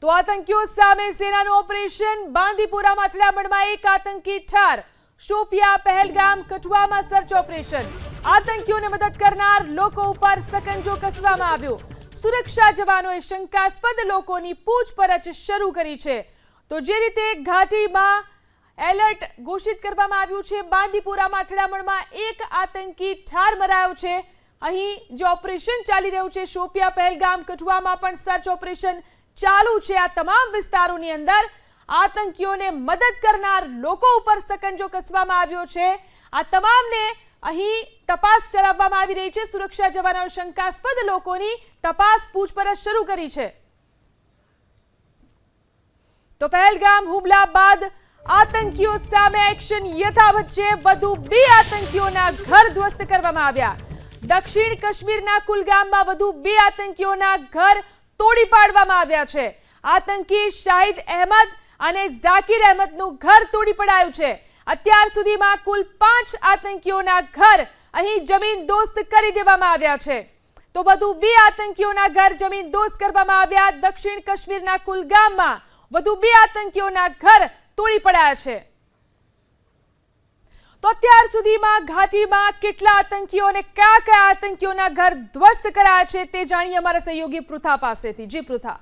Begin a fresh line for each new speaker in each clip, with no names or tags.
તો આતંકીઓ સામે સેનાનું ઓપરેશન બાંદીપોરામાં અથડામણમાં એક આતંકી ઠાર। શોપિયા, પહેલગામ, કઠુઆમાં સર્ચ ઓપરેશન। આતંકીઓને મદદ કરનાર લોકો ઉપર સકંજો કસવામાં આવ્યો। સુરક્ષા જવાનોએ શંકાસ્પદ લોકોની પૂછપરછ શરૂ કરી છે। તો જે રીતે ઘાટીમાં એલર્ટ ઘોષિત કરવામાં આવ્યું છે, બાંદીપોરામાં અથડામણમાં એક આતંકી ઠાર મરાયો છે। અહીં જે ઓપરેશન ચાલી રહ્યું છે, શોપિયા, પહેલગામ, કઠુઆમાં પણ સર્ચ ઓપરેશન ચાલુ છે। આ તમામ વિસ્તારોની અંદર આતંકીઓને મદદ કરનાર લોકો ઉપર સકંજો કસવામાં આવ્યો છે। આ તમામને અહીં તપાસ ચલાવવામાં આવી રહી છે। સુરક્ષા જવાનોએ શંકાસ્પદ લોકોની તપાસ પૂછપરછ શરૂ કરી છે। તો પહેલગામ હુમલા બાદ આતંકીઓ સામે એક્શન યથાવત છે। વધુ 2 આતંકીઓના ઘર ધ્વસ્ત કરવામાં આવ્યા। દક્ષિણ કાશ્મીરના કુલગામમાં વધુ 2 આતંકીઓના ઘર તોડી પાડવામાં આવ્યા છે। આતંકી શાહિદ અહેમદ અને ઝાકિર અહેમદનું ઘર તોડી પડાયું છે। અત્યાર સુધીમાં કુલ 5 આતંકીઓના ઘર અહીં જમીનદોસ્ત કરી દેવામાં આવ્યા છે। તો વધુ 2 આતંકીઓના ઘર જમીનદોસ્ત કરવામાં આવ્યા। દક્ષિણ કાશ્મીરના કુલગામમાં વધુ 2 આતંકીઓના ઘર તોડી પડાયા છે। તો અત્યાર સુધીમાં ઘાટીમાં કેટલા આતંકીઓ અને કયા આતંકીઓના ઘર ધ્વસ્ત કરાયા છે તે જાણીએ અમારા સહયોગી પૃથા પાસેથી। જી પૃથા।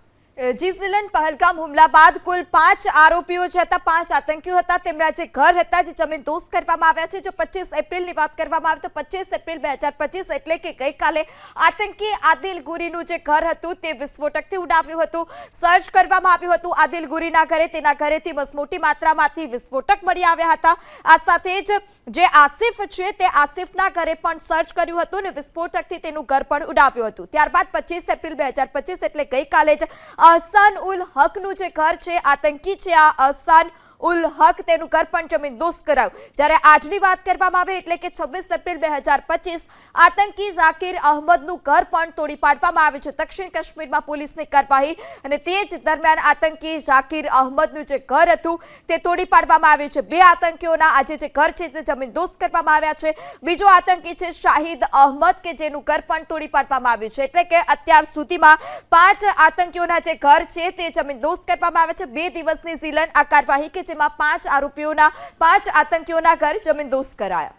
જી સિલન, પહેલગામ હુમલા બાદ કુલ 5 આરોપીઓ જે હતા, 5 આતંકીઓ હતા, તેમના જે ઘર હતા જે જમીનદોસ્ત કરવામાં આવ્યા છે। જો 25 એપ્રિલની વાત કરવામાં આવે તો 25 એપ્રિલ 2025 એટલે કે ગઈકાલે આતંકી આદિલ ગુરીનું જે ઘર હતું તે વિસ્ફોટકથી ઉડાવ્યું હતું। સર્ચ કરવામાં આવ્યું હતું આદિલ ગુરીના ઘરે। તેના ઘરેથી મોટી માત્રામાંથી વિસ્ફોટક મળી આવ્યા હતા। આ સાથે જ જે આસિફ છે તે આસિફના ઘરે પણ સર્ચ કર્યું હતું અને વિસ્ફોટકથી તેનું ઘર પણ ઉડાવ્યું હતું। ત્યારબાદ 25 એપ્રિલ 2025 એટલે ગઈકાલે જ અહસાન ઉલ હકનું જે ઘર છે, આતંકી છે આ અહસાન ઉલ હક, તેનું ઘર પણ જમીનદોસ્ત કરાયું। જ્યારે આજની વાત કરવામાં આવે એટલે કે 26 એપ્રિલ 2025 આતંકી ઝાકિર અહેમદનું ઘર પણ તોડી પાડવામાં આવ્યું છે। દક્ષિણ કાશ્મીરમાં પોલીસની કાર્યવાહી અને તે જ દરમિયાન આતંકી ઝાકિર અહેમદનું જે ઘર હતું તે તોડી પાડવામાં આવ્યું છે। 2 આતંકીઓના આજે જે ઘર છે તે જમીનદોસ્ત કરવામાં આવ્યા છે। બીજો આતંકી છે શાહિદ અહેમદ કે જેનું ઘર પણ તોડી પાડવામાં આવ્યું છે। એટલે કે અત્યાર સુધીમાં 5 આતંકીઓના જે ઘર છે તે જમીનદોસ્ત કરવામાં આવ્યા છે। 2 દિવસની ઝીલન આ કાર્યવાહી કે જેમાં 5 આરોપીઓના 5 આતંકીઓના ઘર જમીનદોસ્ત કરાયા।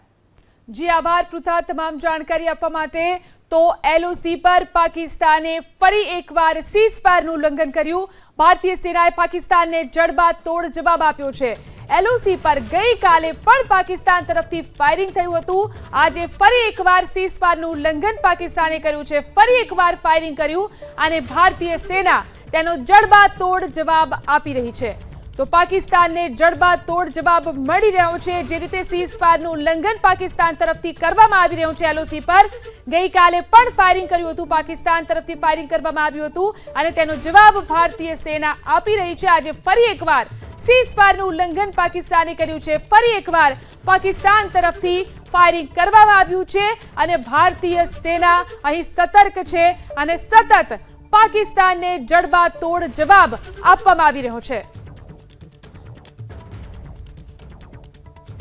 જી આભાર પૃથા તમામ જાણકારી આપવા માટે। તો એલઓસી પર પાકિસ્તાને ફરી એકવાર સીઝફાયરનું ઉલ્લંઘન કર્યું। ભારતીય સેનાએ પાકિસ્તાનને જડબાતોડ જવાબ આપ્યો છે। એલઓસી પર ગઈકાલે પણ પાકિસ્તાન તરફથી ફાયરિંગ થયું હતું। આજે ફરી એકવાર સીઝફાયરનું ઉલ્લંઘન પાકિસ્તાને કર્યું છે। ફરી એકવાર ફાયરિંગ કર્યું અને ભારતીય સેના તેનો જડબાતોડ જવાબ આપી રહી છે। તો પાકિસ્તાનને જડબાતોડ જવાબ મળી રહ્યો છે। જે રીતે સીઝફાયરનું ઉલ્લંઘન પાકિસ્તાન તરફથી કરવામાં આવી રહ્યું છે એલઓસી પર, ગઈકાલે પણ ફાયરિંગ કર્યું હતું, પાકિસ્તાન તરફથી ફાયરિંગ કરવામાં આવ્યું હતું અને તેનો જવાબ ભારતીય સેના આપી રહી છે। આજે ફરી એકવાર સીઝફાયરનું ઉલ્લંઘન પાકિસ્તાને કર્યું છે। ફરી એકવાર પાકિસ્તાન તરફથી ફાયરિંગ કરવામાં આવ્યું છે અને ભારતીય સેના અહીં સતર્ક છે અને સતત પાકિસ્તાનને જડબાતોડ જવાબ આપવામાં આવી રહ્યો છે।